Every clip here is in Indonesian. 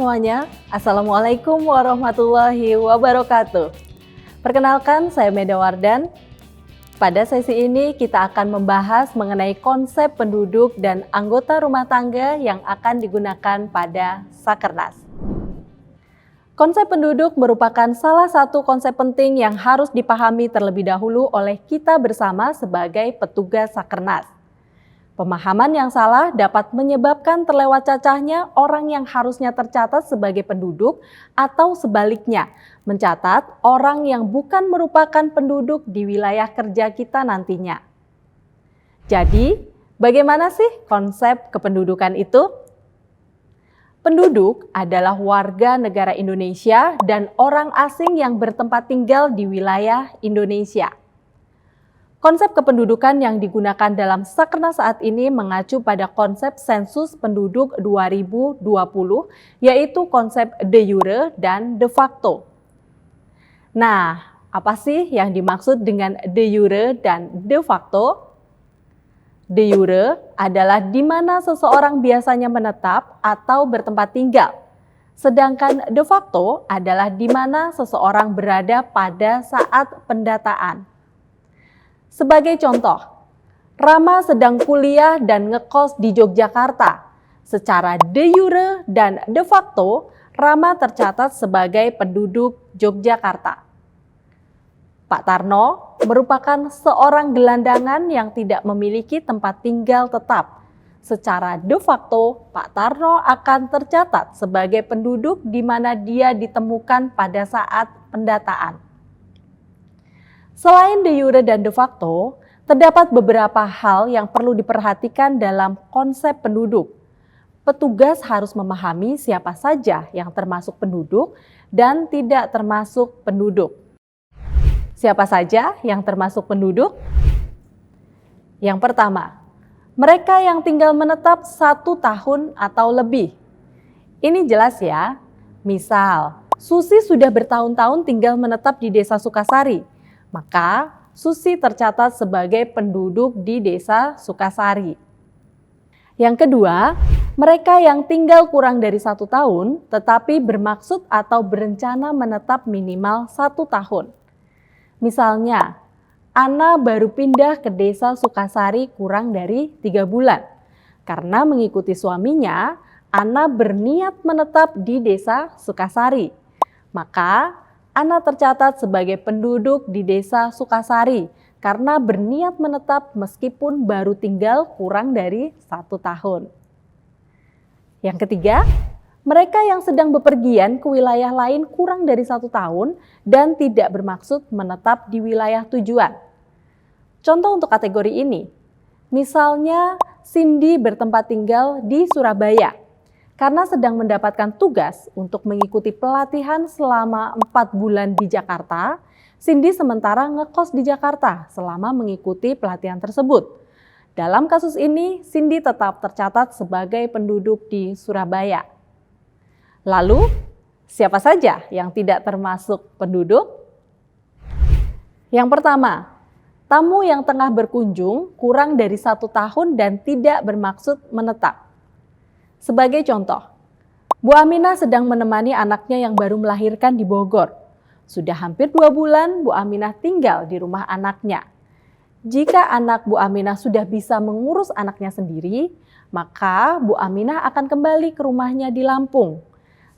semuanya, Assalamualaikum warahmatullahi wabarakatuh. Perkenalkan, saya Meda Wardan. Pada sesi ini kita akan membahas mengenai konsep penduduk dan anggota rumah tangga yang akan digunakan pada Sakernas. Konsep penduduk merupakan salah satu konsep penting yang harus dipahami terlebih dahulu oleh kita bersama sebagai petugas Sakernas. Pemahaman yang salah dapat menyebabkan terlewat cacahnya orang yang harusnya tercatat sebagai penduduk atau sebaliknya, mencatat orang yang bukan merupakan penduduk di wilayah kerja kita nantinya. Jadi, bagaimana sih konsep kependudukan itu? Penduduk adalah warga negara Indonesia dan orang asing yang bertempat tinggal di wilayah Indonesia. Konsep kependudukan yang digunakan dalam Sakernas saat ini mengacu pada konsep sensus penduduk 2020, yaitu konsep de jure dan de facto. Nah, apa sih yang dimaksud dengan de jure dan de facto? De jure adalah di mana seseorang biasanya menetap atau bertempat tinggal. Sedangkan de facto adalah di mana seseorang berada pada saat pendataan. Sebagai contoh, Rama sedang kuliah dan ngekos di Yogyakarta. Secara de jure dan de facto, Rama tercatat sebagai penduduk Yogyakarta. Pak Tarno merupakan seorang gelandangan yang tidak memiliki tempat tinggal tetap. Secara de facto, Pak Tarno akan tercatat sebagai penduduk di mana dia ditemukan pada saat pendataan. Selain de jure dan de facto, terdapat beberapa hal yang perlu diperhatikan dalam konsep penduduk. Petugas harus memahami siapa saja yang termasuk penduduk dan tidak termasuk penduduk. Siapa saja yang termasuk penduduk? Yang pertama, mereka yang tinggal menetap 1 tahun atau lebih. Ini jelas ya, misal Susi sudah bertahun-tahun tinggal menetap di Desa Sukasari. Maka Susi tercatat sebagai penduduk di Desa Sukasari. Yang kedua, mereka yang tinggal kurang dari 1 tahun tetapi bermaksud atau berencana menetap minimal 1 tahun. Misalnya, Ana baru pindah ke Desa Sukasari kurang dari 3 bulan. Karena mengikuti suaminya, Ana berniat menetap di Desa Sukasari. Maka Ana tercatat sebagai penduduk di Desa Sukasari karena berniat menetap meskipun baru tinggal kurang dari 1 tahun. Yang ketiga, mereka yang sedang bepergian ke wilayah lain kurang dari 1 tahun dan tidak bermaksud menetap di wilayah tujuan. Contoh untuk kategori ini, misalnya Cindy bertempat tinggal di Surabaya. Karena sedang mendapatkan tugas untuk mengikuti pelatihan selama 4 bulan di Jakarta, Cindy sementara ngekos di Jakarta selama mengikuti pelatihan tersebut. Dalam kasus ini, Cindy tetap tercatat sebagai penduduk di Surabaya. Lalu, siapa saja yang tidak termasuk penduduk? Yang pertama, tamu yang tengah berkunjung kurang dari 1 tahun dan tidak bermaksud menetap. Sebagai contoh, Bu Aminah sedang menemani anaknya yang baru melahirkan di Bogor. Sudah hampir 2 bulan Bu Aminah tinggal di rumah anaknya. Jika anak Bu Aminah sudah bisa mengurus anaknya sendiri, maka Bu Aminah akan kembali ke rumahnya di Lampung.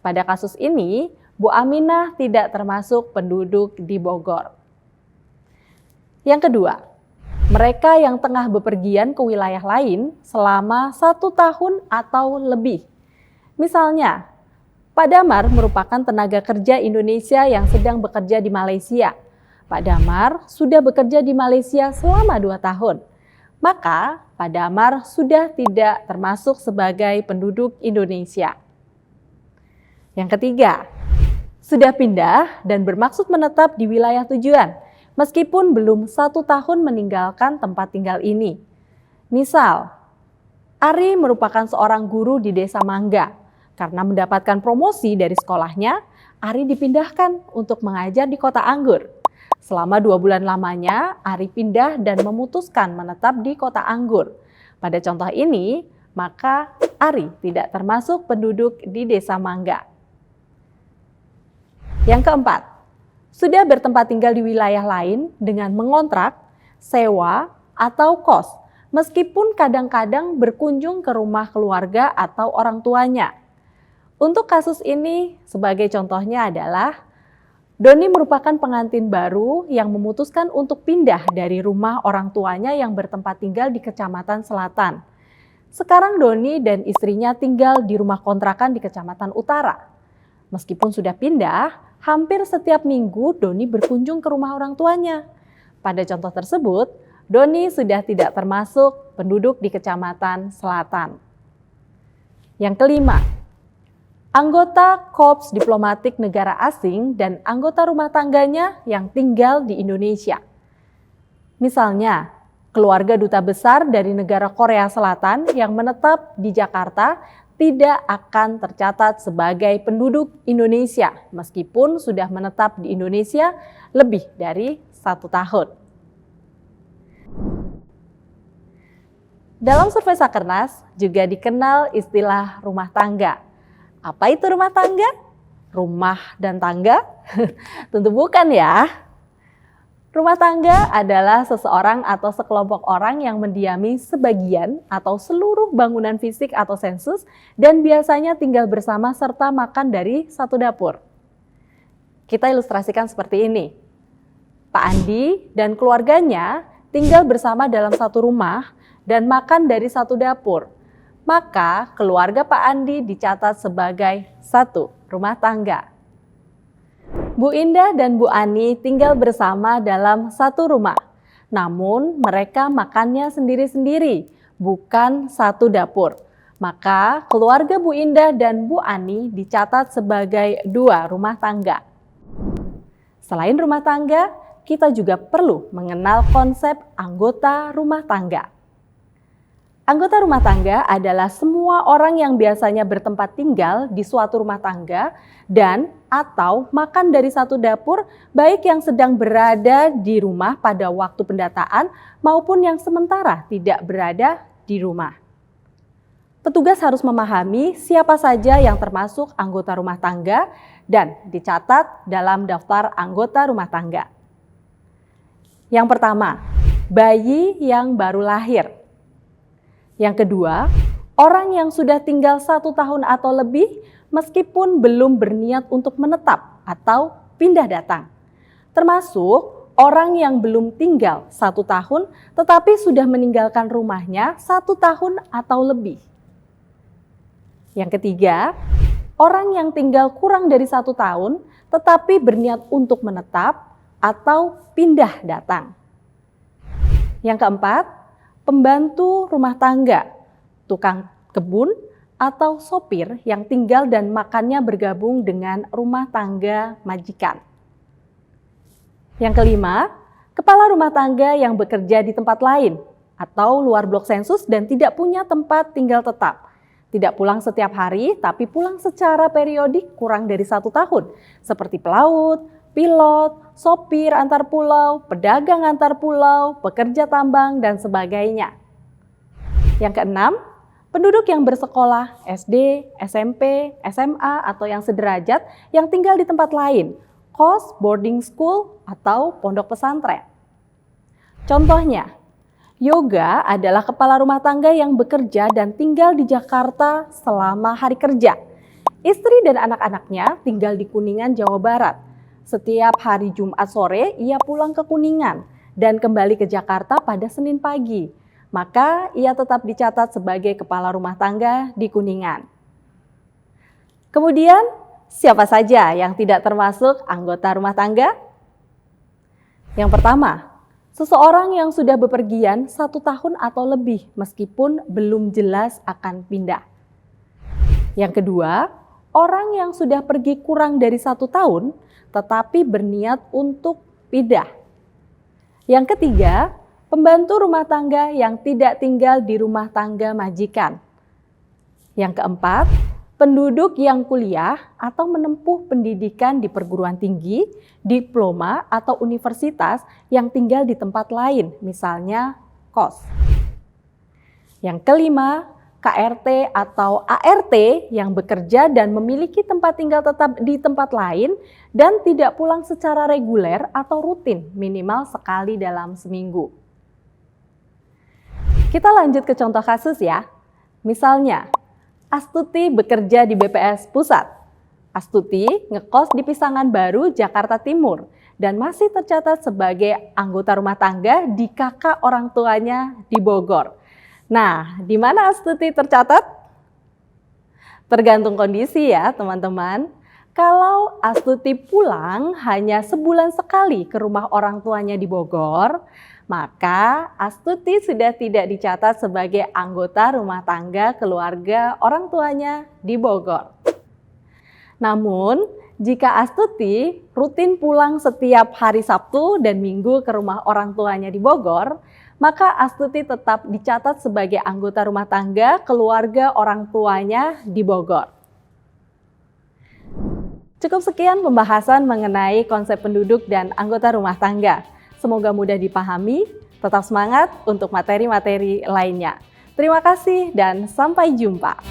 Pada kasus ini, Bu Aminah tidak termasuk penduduk di Bogor. Yang kedua, mereka yang tengah bepergian ke wilayah lain selama 1 tahun atau lebih. Misalnya, Pak Damar merupakan tenaga kerja Indonesia yang sedang bekerja di Malaysia. Pak Damar sudah bekerja di Malaysia selama 2 tahun. Maka, Pak Damar sudah tidak termasuk sebagai penduduk Indonesia. Yang ketiga, sudah pindah dan bermaksud menetap di wilayah tujuan, meskipun belum 1 tahun meninggalkan tempat tinggal ini. Misal, Ari merupakan seorang guru di Desa Mangga. Karena mendapatkan promosi dari sekolahnya, Ari dipindahkan untuk mengajar di Kota Anggur. Selama 2 bulan lamanya, Ari pindah dan memutuskan menetap di Kota Anggur. Pada contoh ini, maka Ari tidak termasuk penduduk di Desa Mangga. Yang keempat, sudah bertempat tinggal di wilayah lain dengan mengontrak, sewa, atau kos, meskipun kadang-kadang berkunjung ke rumah keluarga atau orang tuanya. Untuk kasus ini, sebagai contohnya adalah Doni merupakan pengantin baru yang memutuskan untuk pindah dari rumah orang tuanya yang bertempat tinggal di Kecamatan Selatan. Sekarang Doni dan istrinya tinggal di rumah kontrakan di Kecamatan Utara. Meskipun sudah pindah, hampir setiap minggu Doni berkunjung ke rumah orang tuanya. Pada contoh tersebut, Doni sudah tidak termasuk penduduk di Kecamatan Selatan. Yang kelima, anggota Korps Diplomatik negara asing dan anggota rumah tangganya yang tinggal di Indonesia. Misalnya, keluarga duta besar dari negara Korea Selatan yang menetap di Jakarta tidak akan tercatat sebagai penduduk Indonesia meskipun sudah menetap di Indonesia lebih dari 1 tahun. Dalam survei Sakernas juga dikenal istilah rumah tangga. Apa itu rumah tangga? Rumah dan tangga? Tentu bukan ya. Rumah tangga adalah seseorang atau sekelompok orang yang mendiami sebagian atau seluruh bangunan fisik atau sensus dan biasanya tinggal bersama serta makan dari satu dapur. Kita ilustrasikan seperti ini. Pak Andi dan keluarganya tinggal bersama dalam satu rumah dan makan dari satu dapur. Maka keluarga Pak Andi dicatat sebagai satu rumah tangga. Bu Indah dan Bu Ani tinggal bersama dalam satu rumah. Namun mereka makannya sendiri-sendiri, bukan satu dapur. Maka keluarga Bu Indah dan Bu Ani dicatat sebagai 2 rumah tangga. Selain rumah tangga, kita juga perlu mengenal konsep anggota rumah tangga. Anggota rumah tangga adalah semua orang yang biasanya bertempat tinggal di suatu rumah tangga dan atau makan dari satu dapur, baik yang sedang berada di rumah pada waktu pendataan maupun yang sementara tidak berada di rumah. Petugas harus memahami siapa saja yang termasuk anggota rumah tangga dan dicatat dalam daftar anggota rumah tangga. Yang pertama, bayi yang baru lahir. Yang kedua, orang yang sudah tinggal 1 tahun atau lebih meskipun belum berniat untuk menetap atau pindah datang. Termasuk orang yang belum tinggal 1 tahun tetapi sudah meninggalkan rumahnya 1 tahun atau lebih. Yang ketiga, orang yang tinggal kurang dari 1 tahun tetapi berniat untuk menetap atau pindah datang. Yang keempat, pembantu rumah tangga, tukang kebun, atau sopir yang tinggal dan makannya bergabung dengan rumah tangga majikan. Yang kelima, kepala rumah tangga yang bekerja di tempat lain atau luar blok sensus dan tidak punya tempat tinggal tetap. Tidak pulang setiap hari, tapi pulang secara periodik kurang dari 1 tahun, seperti pelaut, pilot, sopir antar pulau, pedagang antar pulau, pekerja tambang, dan sebagainya. Yang keenam, penduduk yang bersekolah SD, SMP, SMA, atau yang sederajat yang tinggal di tempat lain, kos, boarding school, atau pondok pesantren. Contohnya, Yoga adalah kepala rumah tangga yang bekerja dan tinggal di Jakarta selama hari kerja. Istri dan anak-anaknya tinggal di Kuningan, Jawa Barat. Setiap hari Jumat sore ia pulang ke Kuningan dan kembali ke Jakarta pada Senin pagi. Maka ia tetap dicatat sebagai kepala rumah tangga di Kuningan. Kemudian, siapa saja yang tidak termasuk anggota rumah tangga? Yang pertama, seseorang yang sudah bepergian 1 tahun atau lebih meskipun belum jelas akan pindah. Yang kedua, orang yang sudah pergi kurang dari 1 tahun tetapi berniat untuk pindah. Yang ketiga, pembantu rumah tangga yang tidak tinggal di rumah tangga majikan. Yang keempat, penduduk yang kuliah atau menempuh pendidikan di perguruan tinggi, diploma atau universitas yang tinggal di tempat lain, misalnya kos. Yang kelima, KRT atau ART yang bekerja dan memiliki tempat tinggal tetap di tempat lain dan tidak pulang secara reguler atau rutin minimal sekali dalam seminggu. Kita lanjut ke contoh kasus ya. Misalnya, Astuti bekerja di BPS Pusat. Astuti ngekos di Pisangan Baru, Jakarta Timur dan masih tercatat sebagai anggota rumah tangga di kakak orang tuanya di Bogor. Nah, di mana Astuti tercatat? Tergantung kondisi ya teman-teman. Kalau Astuti pulang hanya sebulan sekali ke rumah orang tuanya di Bogor, maka Astuti sudah tidak dicatat sebagai anggota rumah tangga keluarga orang tuanya di Bogor. Namun, jika Astuti rutin pulang setiap hari Sabtu dan Minggu ke rumah orang tuanya di Bogor, maka Astuti tetap dicatat sebagai anggota rumah tangga keluarga orang tuanya di Bogor. Cukup sekian pembahasan mengenai konsep penduduk dan anggota rumah tangga. Semoga mudah dipahami, tetap semangat untuk materi-materi lainnya. Terima kasih dan sampai jumpa.